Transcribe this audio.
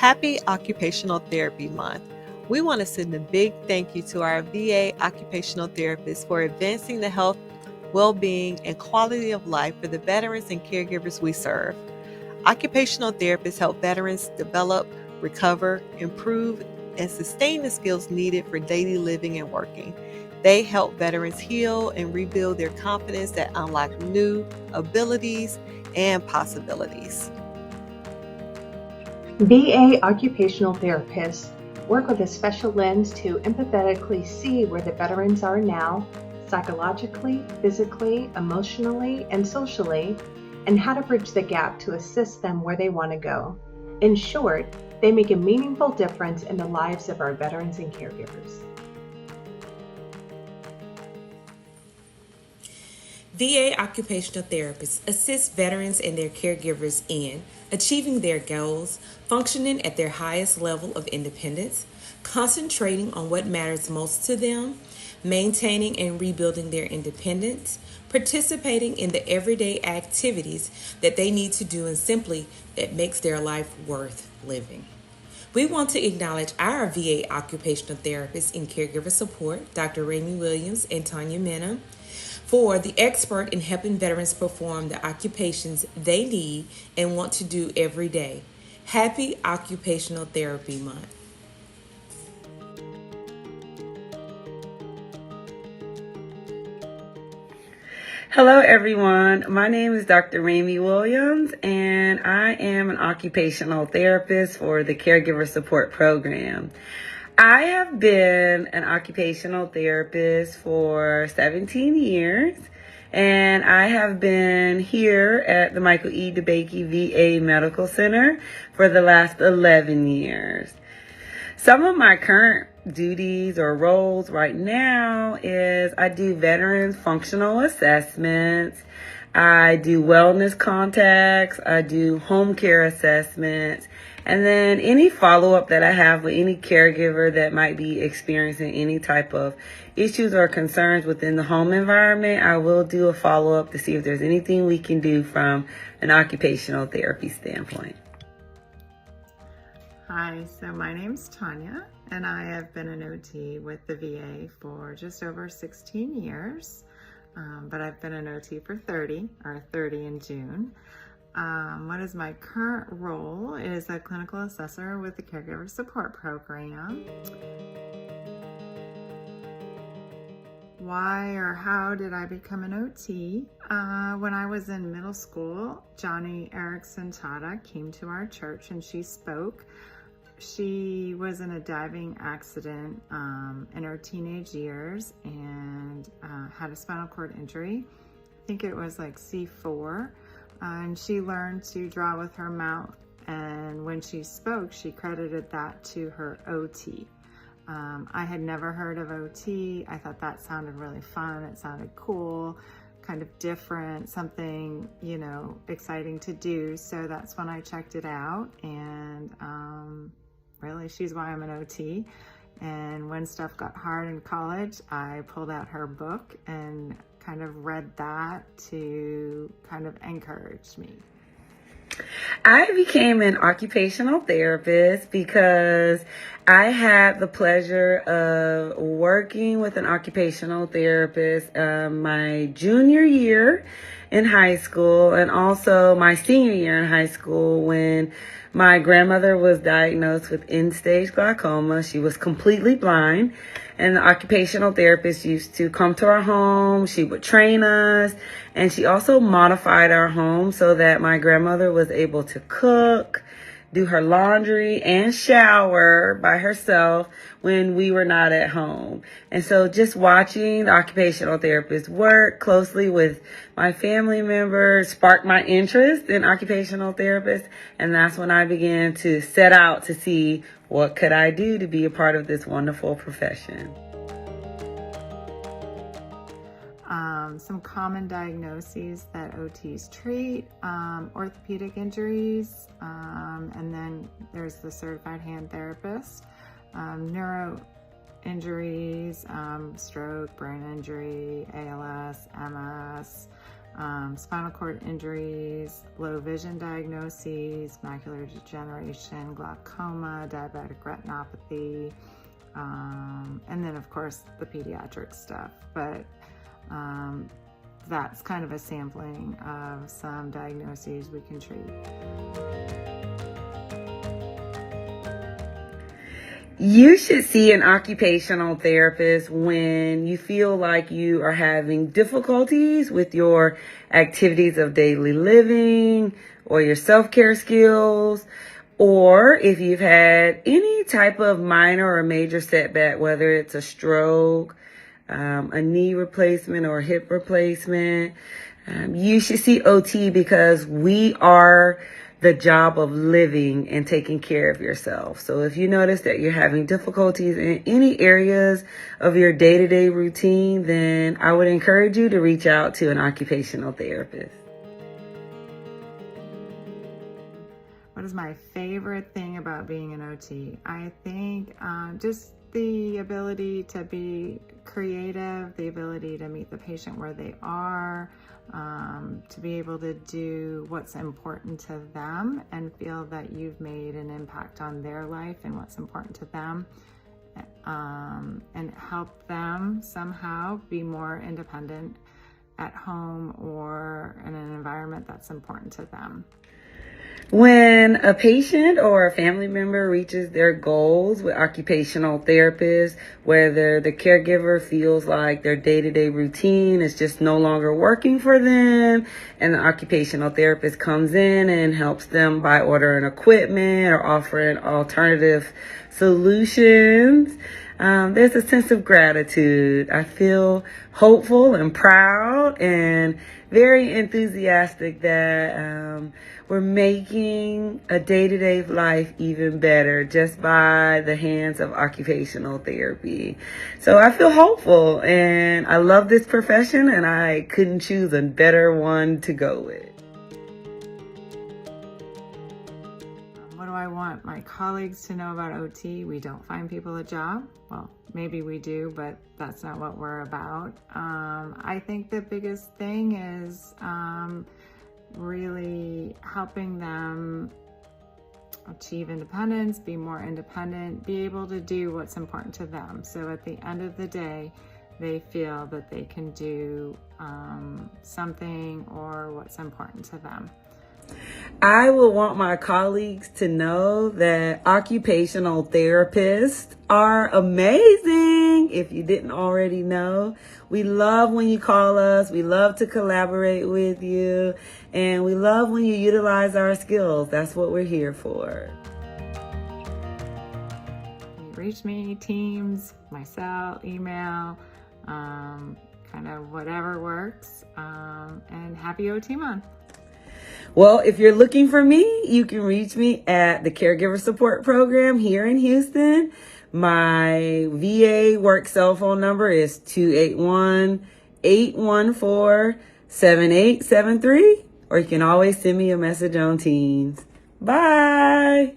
Happy Occupational Therapy Month. We want to send a big thank you to our VA occupational therapists for advancing the health, well-being, and quality of life for the veterans and caregivers we serve. Occupational therapists help veterans develop, recover, improve, and sustain the skills needed for daily living and working. They help veterans heal and rebuild their confidence that unlock new abilities and possibilities. VA occupational therapists work with a special lens to empathetically see where the veterans are now, psychologically, physically, emotionally, and socially, and how to bridge the gap to assist them where they want to go. In short, they make a meaningful difference in the lives of our veterans and caregivers. VA occupational therapists assist veterans and their caregivers in achieving their goals, functioning at their highest level of independence, concentrating on what matters most to them, maintaining and rebuilding their independence, participating in the everyday activities that they need to do and simply that makes their life worth living. We want to acknowledge our VA occupational therapists and caregiver support, Dr. Ramey Williams and Tanya Mena, for the expert in helping veterans perform the occupations they need and want to do every day. Happy Occupational Therapy Month. Hello, everyone. My name is Dr. Ramey Williams, and I am an occupational therapist for the Caregiver Support Program. I have been an occupational therapist for 17 years, and I have been here at the Michael E. DeBakey VA Medical Center for the last 11 years. Some of my current duties or roles right now is I do veterans functional assessments, I do wellness contacts, I do home care assessments, and then any follow-up that I have with any caregiver that might be experiencing any type of issues or concerns within the home environment, I will do a follow-up to see if there's anything we can do from an occupational therapy standpoint. Hi, so my name's Tanya, and I have been an OT with the VA for just over 16 years, but I've been an OT for 30 in June. What is my current role is a clinical assessor with the Caregiver Support Program. Why or how did I become an OT? When I was in middle school, Johnny Erickson Tata came to our church and she spoke. She was in a diving accident in her teenage years and had a spinal cord injury. I think it was like C4. And she learned to draw with her mouth. And when she spoke, she credited that to her OT. I had never heard of OT. I thought that sounded really fun. It sounded cool, kind of different, something, exciting to do. So that's when I checked it out. And really, she's why I'm an OT. And when stuff got hard in college, I pulled out her book and kind of read that to kind of encourage me. I became an occupational therapist because I had the pleasure of working with an occupational therapist my junior year in high school and also my senior year in high school when my grandmother was diagnosed with end-stage glaucoma. She was completely blind, and the occupational therapist used to come to our home. She would train us, and she also modified our home so that my grandmother was able to cook, do her laundry, and shower by herself when we were not at home. And so just watching the occupational therapist work closely with my family members sparked my interest in occupational therapists. And that's when I began to set out to see what could I do to be a part of this wonderful profession. Some common diagnoses that OTs treat, orthopedic injuries, and then there's the certified hand therapist, neuro injuries, stroke, brain injury, ALS, MS, spinal cord injuries, low vision diagnoses, macular degeneration, glaucoma, diabetic retinopathy, and then of course the pediatric stuff. But that's kind of a sampling of some diagnoses we can treat. You should see an occupational therapist when you feel like you are having difficulties with your activities of daily living or your self-care skills, or if you've had any type of minor or major setback, whether it's a stroke, a knee replacement or hip replacement. You should see OT because we are the job of living and taking care of yourself. So if you notice that you're having difficulties in any areas of your day-to-day routine, then I would encourage you to reach out to an occupational therapist. What is my favorite thing about being an OT? I think just the ability to be creative, the ability to meet the patient where they are, to be able to do what's important to them and feel that you've made an impact on their life and what's important to them, and help them somehow be more independent at home or in an environment that's important to them. When a patient or a family member reaches their goals with occupational therapists, whether the caregiver feels like their day-to-day routine is just no longer working for them, and the occupational therapist comes in and helps them by ordering equipment or offering alternative solutions, there's a sense of gratitude. I feel hopeful and proud and very enthusiastic that we're making a day-to-day life even better just by the hands of occupational therapy. So I feel hopeful, and I love this profession, and I couldn't choose a better one to go with. What do I want my colleagues to know about OT? We don't find people a job. Well, maybe we do, but that's not what we're about. I think the biggest thing is really helping them achieve independence, be more independent, be able to do what's important to them. So at the end of the day, they feel that they can do something or what's important to them. I would want my colleagues to know that occupational therapists are amazing. If you didn't already know, we love when you call us. We love to collaborate with you, and we love when you utilize our skills. That's what we're here for. You reach me, Teams, my cell, email, kind of whatever works, and happy OT month. Well, if you're looking for me, you can reach me at the Caregiver Support Program here in Houston. My VA work cell phone number is 281-814-7873, or you can always send me a message on Teams. Bye.